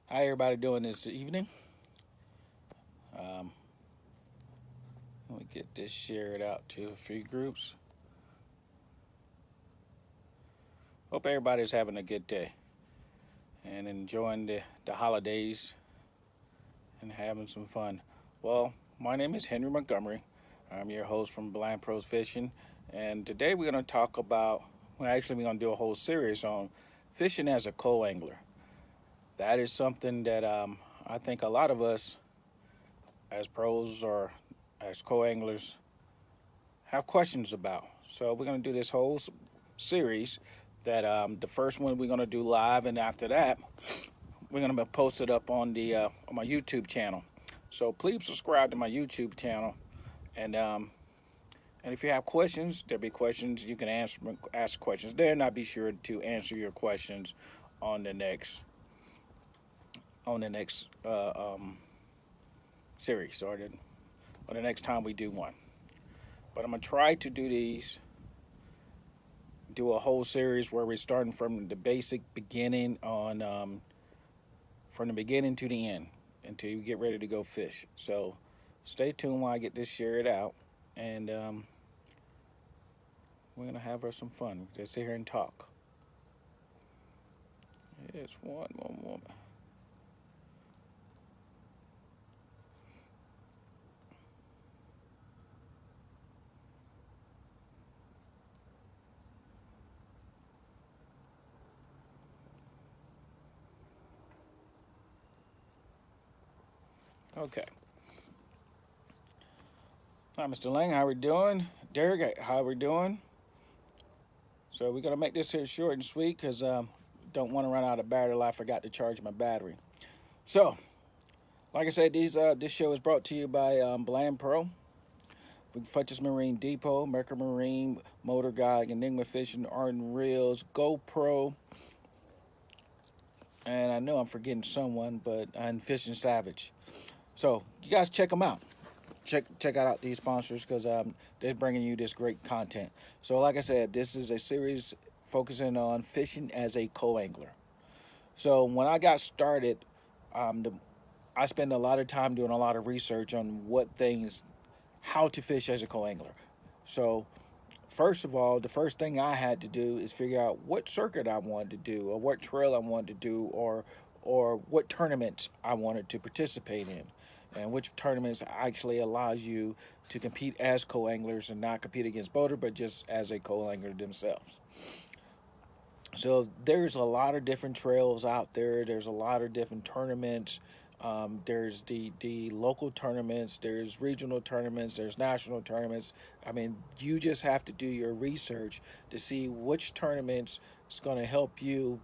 How everybody doing this evening? Um, Let me get this shared out to a few groups. Hope everybody's having a good day and enjoying the holidays and having some fun. Well, my name is Henry Montgomery. I'm your host from Blind Pros Fishing, and today we're going to talk about. We're going to do a whole series on fishing as a co-angler. That is something that I think a lot of us, as pros or as co-anglers, have questions about. So we're going to do this whole series. That the first one we're going to do live, and after that, we're going to post it up on my YouTube channel. So please subscribe to my YouTube channel, and if you have questions, there'll be questions you can ask questions there, and I'll be sure to answer your questions on the next series or the next time we do one. But I'm gonna try to do a whole series where we're starting from the basic beginning from the beginning to the end until you get ready to go fish. So stay tuned while I get this shared out, and we're gonna have some fun. Just sit here and talk. Yes, one more moment. Okay. Hi, Mr. Lang. How we doing? Derek, how we doing? So we're gonna make this here short and sweet because don't want to run out of battery. I forgot to charge my battery. So, like I said, this show is brought to you by Bland Pro, Futch's Marine Depot, Mercury Marine, Motor Guide, Enigma Fishing, Arden Reels, GoPro, and I know I'm forgetting someone, but and Fishing Savage. So you guys check them out. Check out these sponsors because they're bringing you this great content. So like I said, this is a series focusing on fishing as a co-angler. So when I got started, the, I spent a lot of time doing a lot of research on how to fish as a co-angler. So first of all, the first thing I had to do is figure out what circuit I wanted to do, or what trail I wanted to do, or what tournaments I wanted to participate in, and which tournaments actually allows you to compete as co-anglers and not compete against boater, but just as a co-angler themselves. So there's a lot of different trails out there. There's a lot of different tournaments. There's the local tournaments. There's regional tournaments. There's national tournaments. I mean, you just have to do your research to see which tournaments is going to help you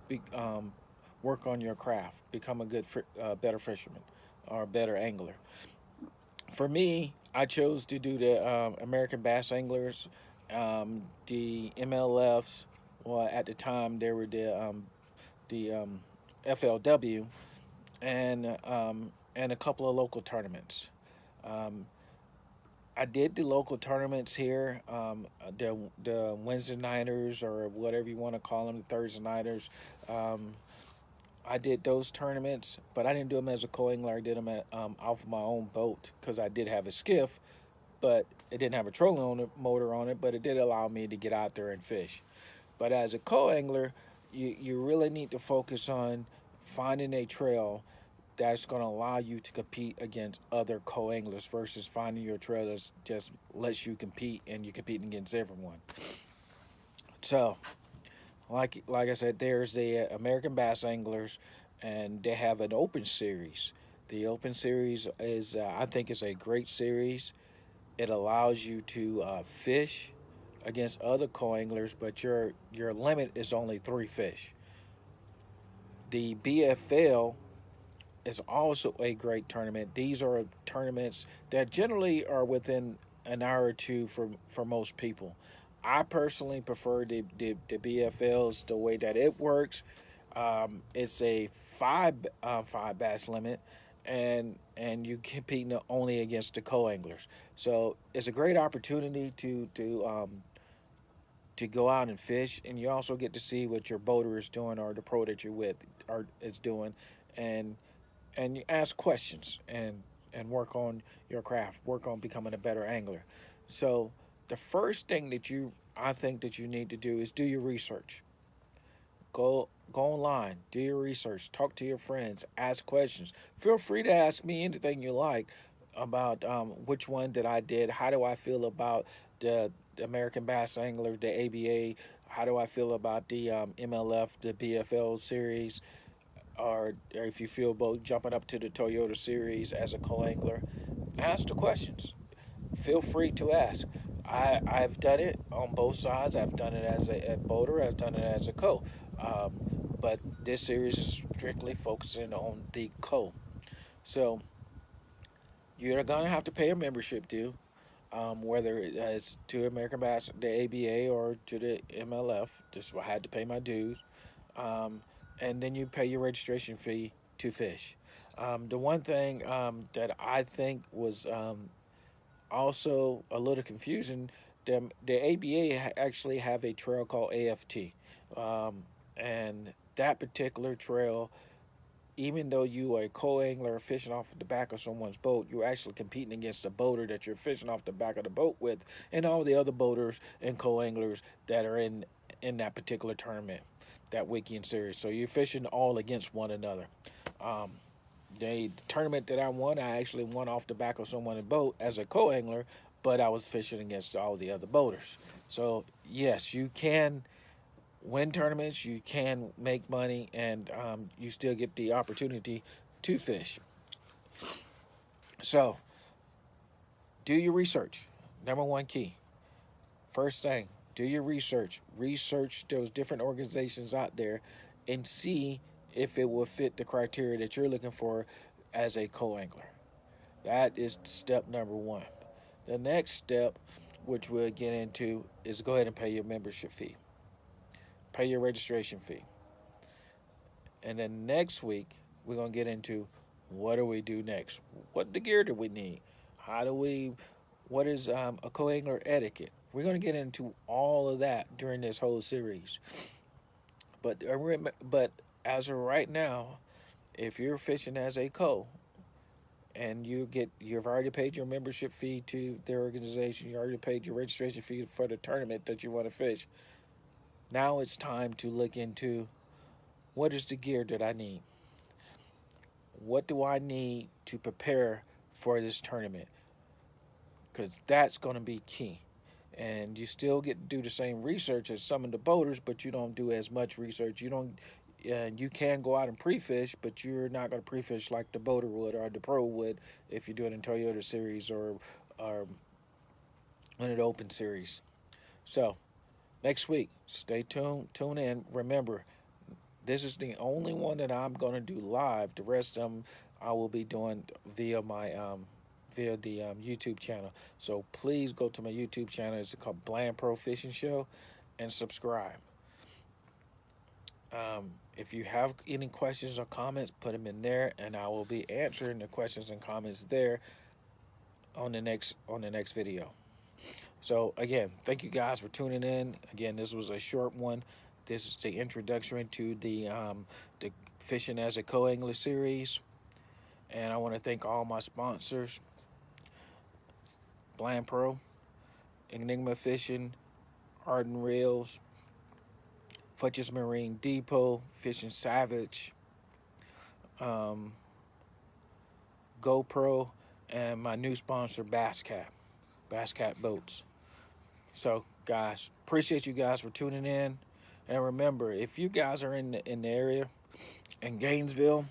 work on your craft, become a better fisherman or a better angler. For me, I chose to do the American Bass Anglers, the MLFs. Well, at the time, they were the FLW, and a couple of local tournaments. Um, I did the local tournaments here, the Wednesday nighters or whatever you want to call them, the Thursday nighters. Um, I did those tournaments, but I didn't do them as a co-angler. I did them off of my own boat because I did have a skiff, but it didn't have a trolling motor on it, but it did allow me to get out there and fish. But as a co-angler, you really need to focus on finding a trail that's going to allow you to compete against other co-anglers versus finding your trail that just lets you compete and you're competing against everyone. So, like I said, there's the American Bass Anglers, and they have an open series. The open series is, I think, is a great series. It allows you to fish against other co-anglers, but your limit is only 3 fish. The BFL is also a great tournament. These are tournaments that generally are within an hour or two for most people. I personally prefer the BFLs the way that it works. It's a five bass limit, and you competing only against the co-anglers. So it's a great opportunity to go out and fish, and you also get to see what your boater is doing or the pro that you're with is doing, and and you ask questions and work on your craft, work on becoming a better angler. So the first thing that I think that you need to do is do your research. Go online, do your research, talk to your friends, ask questions. Feel free to ask me anything you like about which one that I did. How do I feel about the American Bass Angler, the ABA? How do I feel about the MLF, the BFL series? Or if you feel about jumping up to the Toyota series as a co-angler, ask the questions. Feel free to ask. I've done it on both sides. I've done it as a boater. I've done it as a co. Um, but this series is strictly focusing on the co. So you're gonna have to pay a membership due, whether it's to American Bass, the ABA, or to the MLF. Just I had to pay my dues, um, and then you pay your registration fee to fish. The one thing that I think was also a little confusion. The ABA actually have a trail called AFT, and that particular trail, even though you are a co-angler fishing off the back of someone's boat, you're actually competing against the boater that you're fishing off the back of the boat with, and all the other boaters and co-anglers that are in that particular tournament, that weekend series. So you're fishing all against one another. Um, the tournament that I won, I actually won off the back of someone's boat as a co-angler, but I was fishing against all the other boaters. So yes, you can win tournaments, you can make money, and you still get the opportunity to fish. So do your research. Number one key. First thing, do your research. Research those different organizations out there and see if it will fit the criteria that you're looking for as a co-angler. That is step number one. The next step, which we'll get into, is go ahead and pay your membership fee, pay your registration fee. And then next week, we're going to get into what do we do next? What the gear do we need? How do we, what is a co angler etiquette? We're going to get into all of that during this whole series. But as of right now, if you're fishing as a co, and you've already paid your membership fee to their organization, you already paid your registration fee for the tournament that you want to fish. Now it's time to look into what is the gear that I need? What do I need to prepare for this tournament? Because that's going to be key. And you still get to do the same research as some of the boaters, but you don't do as much research. You can go out and pre-fish, but you're not going to pre-fish like the boater would or the pro would if you do it in Toyota series or in an open series. So next week, stay tuned, tune in. Remember, this is the only one that I'm going to do live. The rest of them I will be doing via the YouTube channel. So please go to my YouTube channel. It's called Bland Pro Fishing Show, and subscribe. If you have any questions or comments, put them in there, and I will be answering the questions and comments there on the next video. So again, thank you guys for tuning in. Again, this was a short one. This is the introduction to the fishing as a co-angler series, and I want to thank all my sponsors: Bland Pro, Enigma Fishing, Arden Reels, Futch's Marine Depot, Fishing Savage, um, GoPro, and my new sponsor, Basscat Boats. So, guys, appreciate you guys for tuning in. And remember, if you guys are in the area, in Gainesville,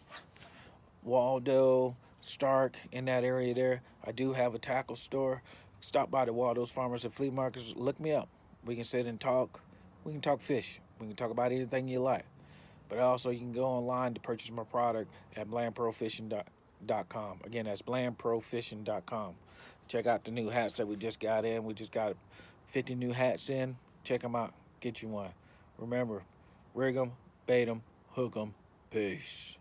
Waldo, Stark, in that area there, I do have a tackle store. Stop by the Waldo's Farmers and Flea Markets. Look me up. We can sit and talk. We can talk fish. We can talk about anything you like. But also, you can go online to purchase my product at blandprofishing.com. Again, that's blandprofishing.com. Check out the new hats that we just got in. We just got 50 new hats in. Check them out. Get you one. Remember, rig them, bait them, hook them. Peace.